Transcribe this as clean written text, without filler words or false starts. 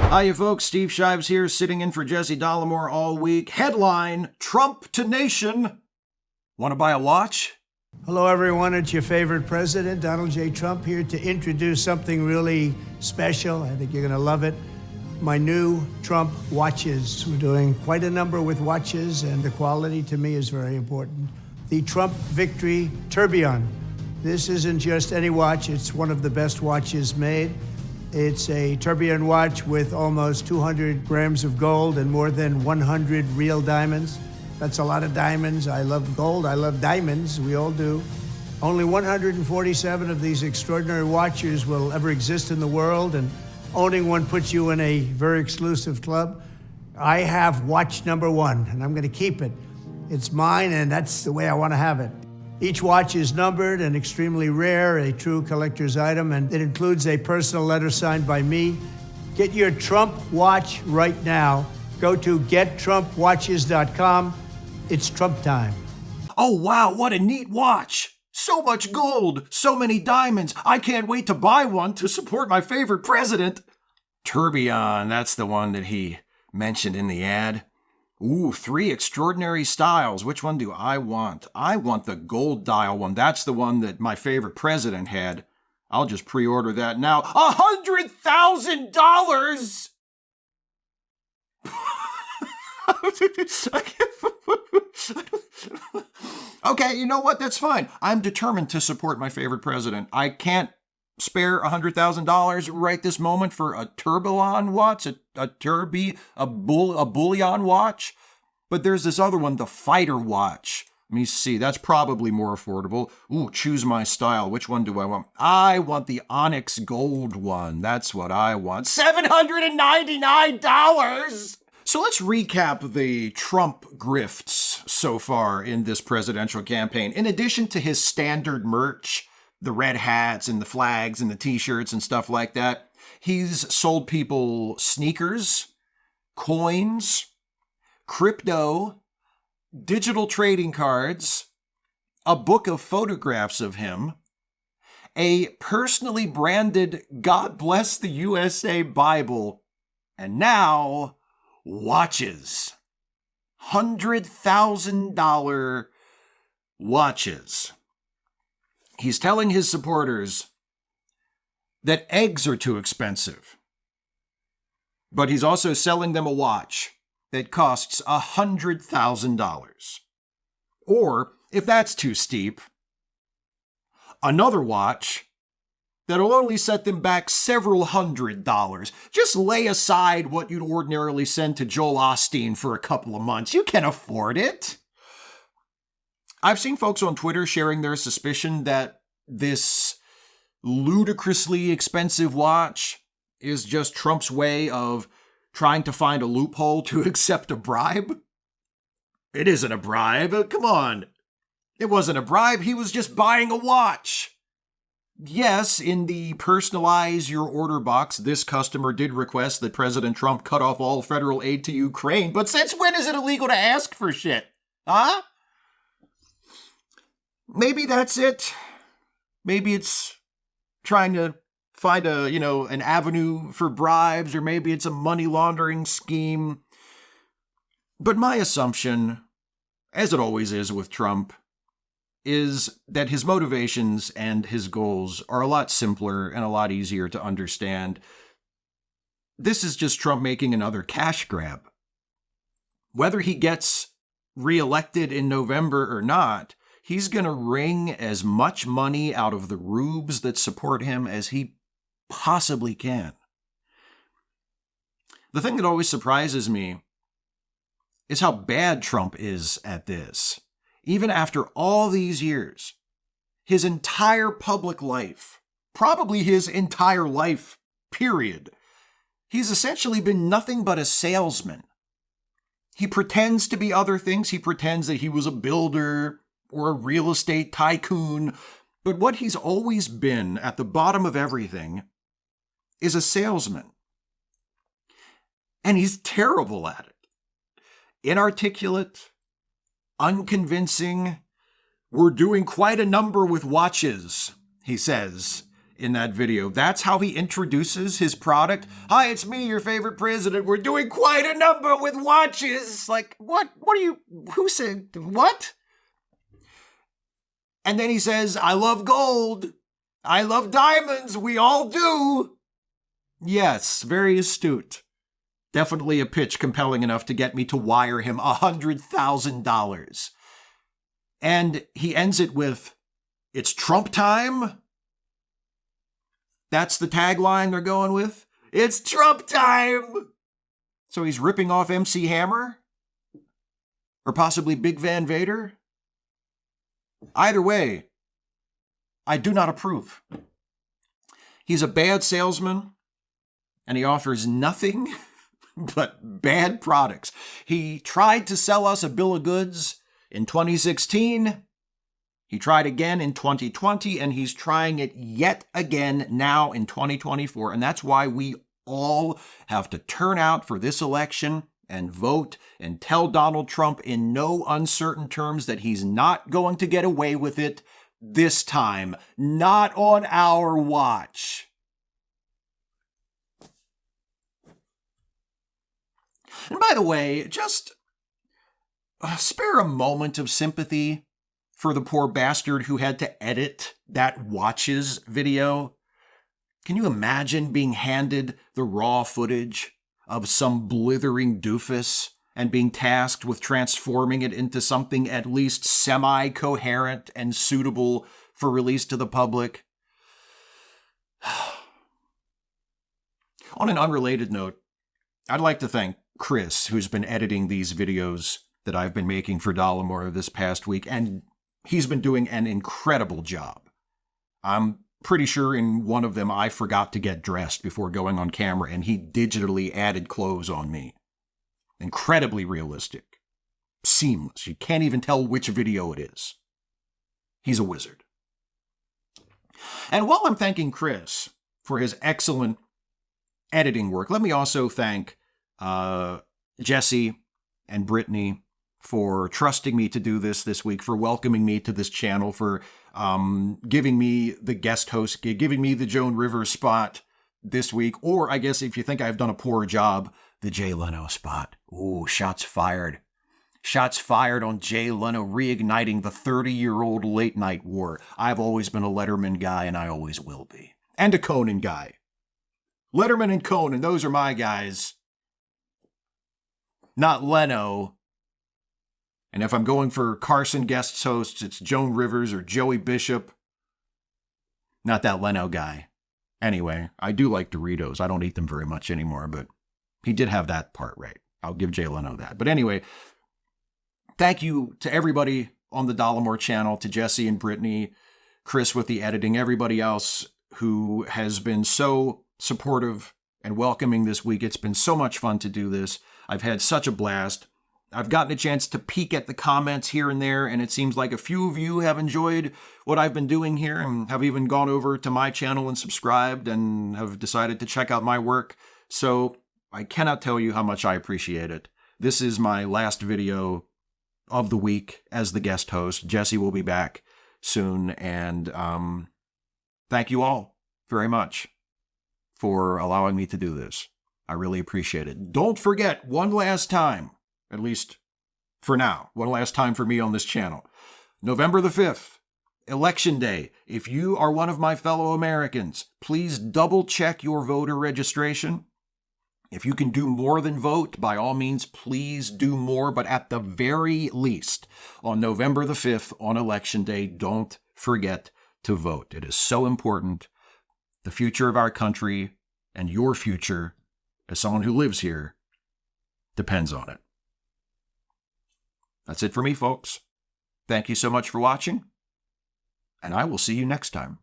Hiya folks, Steve Shives here, sitting in for Jesse Dollemore all week. Headline, Trump to Nation. Want to buy a watch? Hello everyone, it's your favorite president, Donald J. Trump, here to introduce something really special. I think you're gonna love it. My new Trump watches. We're doing quite a number with watches, and the quality to me is very important. The Trump Victory Tourbillon. This isn't just any watch, it's one of the best watches made. It's a tourbillon watch with almost 200 grams of gold and more than 100 real diamonds. That's a lot of diamonds. I love gold, I love diamonds, we all do. Only 147 of these extraordinary watches will ever exist in the world, and owning one puts you in a very exclusive club. I have watch number one, and I'm gonna keep it. It's mine, and that's the way I wanna have it. Each watch is numbered and extremely rare, a true collector's item, and it includes a personal letter signed by me. Get your Trump watch right now. Go to gettrumpwatches.com. It's Trump time. Oh wow, what a neat watch! So much gold, so many diamonds. I can't wait to buy one to support my favorite president. Tourbillon, that's the one that he mentioned in the ad. Ooh, 3 extraordinary styles. Which one do I want? I want the gold dial one. That's the one that my favorite president had. I'll just pre-order that now. $100,000! Okay, you know what? That's fine. I'm determined to support my favorite president. I can't spare $100,000 right this moment for a tourbillon watch, a bullion watch. But there's this other one, the fighter watch. Let me see, that's probably more affordable. Ooh, choose my style. Which one do I want? I want the onyx gold one. That's what I want. $799! So let's recap the Trump grifts so far in this presidential campaign. In addition to his standard merch, the red hats and the flags and the t-shirts and stuff like that, he's sold people sneakers, coins, crypto, digital trading cards, a book of photographs of him, a personally branded God Bless the USA Bible, and now watches. $100,000 watches. He's telling his supporters that eggs are too expensive. But he's also selling them a watch that costs $100,000. Or, if that's too steep, another watch that'll only set them back several $100s. Just lay aside what you'd ordinarily send to Joel Osteen for a couple of months. You can afford it. I've seen folks on Twitter sharing their suspicion that this ludicrously expensive watch is just Trump's way of trying to find a loophole to accept a bribe. It isn't a bribe. Come on. It wasn't a bribe. He was just buying a watch. Yes, in the personalize your order box, this customer did request that President Trump cut off all federal aid to Ukraine, but since when is it illegal to ask for shit? Huh? Maybe that's it. Maybe it's trying to find an avenue for bribes, or maybe it's a money laundering scheme. But my assumption, as it always is with Trump, is that his motivations and his goals are a lot simpler and a lot easier to understand. This is just Trump making another cash grab. Whether he gets reelected in November or not, he's going to wring as much money out of the rubes that support him as he possibly can. The thing that always surprises me is how bad Trump is at this. Even after all these years, his entire public life, probably his entire life, period, he's essentially been nothing but a salesman. He pretends to be other things. He pretends that he was a builder or a real estate tycoon. But what he's always been at the bottom of everything is a salesman. And he's terrible at it. Inarticulate, unconvincing. We're doing quite a number with watches, he says in that video. That's how he introduces his product. Hi, it's me, your favorite president. We're doing quite a number with watches. Like, what? Who said what? And then he says, I love gold. I love diamonds. We all do. Yes, very astute. Definitely a pitch compelling enough to get me to wire him $100,000. And he ends it with, it's Trump time. That's the tagline they're going with. It's Trump time. So he's ripping off MC Hammer? Or possibly Big Van Vader? Either way, I do not approve. He's a bad salesman, and he offers nothing but bad products. He tried to sell us a bill of goods in 2016. He tried again in 2020, and he's trying it yet again now in 2024. And that's why we all have to turn out for this election and vote and tell Donald Trump in no uncertain terms that he's not going to get away with it this time. Not on our watch. And by the way, just spare a moment of sympathy for the poor bastard who had to edit that watches video. Can you imagine being handed the raw footage of some blithering doofus and being tasked with transforming it into something at least semi-coherent and suitable for release to the public? On an unrelated note, I'd like to thank Chris, who's been editing these videos that I've been making for Dollemore this past week, and he's been doing an incredible job. I'm pretty sure in one of them I forgot to get dressed before going on camera, and he digitally added clothes on me. Incredibly realistic. Seamless. You can't even tell which video it is. He's a wizard. And while I'm thanking Chris for his excellent editing work, let me also thank Jesse and Brittany for trusting me to do this week, for welcoming me to this channel, for giving me the guest host gig, giving me the Joan Rivers spot this week, or I guess if you think I've done a poor job, the Jay Leno spot. Ooh, shots fired. Shots fired on Jay Leno reigniting the 30-year-old late night war. I've always been a Letterman guy, and I always will be. And a Conan guy. Letterman and Conan, those are my guys. Not Leno. And if I'm going for Carson guest hosts, it's Joan Rivers or Joey Bishop. Not that Leno guy. Anyway, I do like Doritos. I don't eat them very much anymore, but he did have that part right. I'll give Jay Leno that. But anyway, thank you to everybody on the Dollemore channel, to Jesse and Brittany, Chris with the editing, everybody else who has been so supportive and welcoming this week. It's been so much fun to do this. I've had such a blast. I've gotten a chance to peek at the comments here and there, and it seems like a few of you have enjoyed what I've been doing here and have even gone over to my channel and subscribed and have decided to check out my work. So I cannot tell you how much I appreciate it. This is my last video of the week as the guest host. Jesse will be back soon, and thank you all very much for allowing me to do this. I really appreciate it. Don't forget, one last time, at least for now, one last time for me on this channel, November the 5th, Election Day. If you are one of my fellow Americans, please double check your voter registration. If you can do more than vote, by all means, please do more. But at the very least, on November the 5th, on Election Day, don't forget to vote. It is so important. The future of our country and your future, as someone who lives here, depends on it. That's it for me, folks. Thank you so much for watching, and I will see you next time.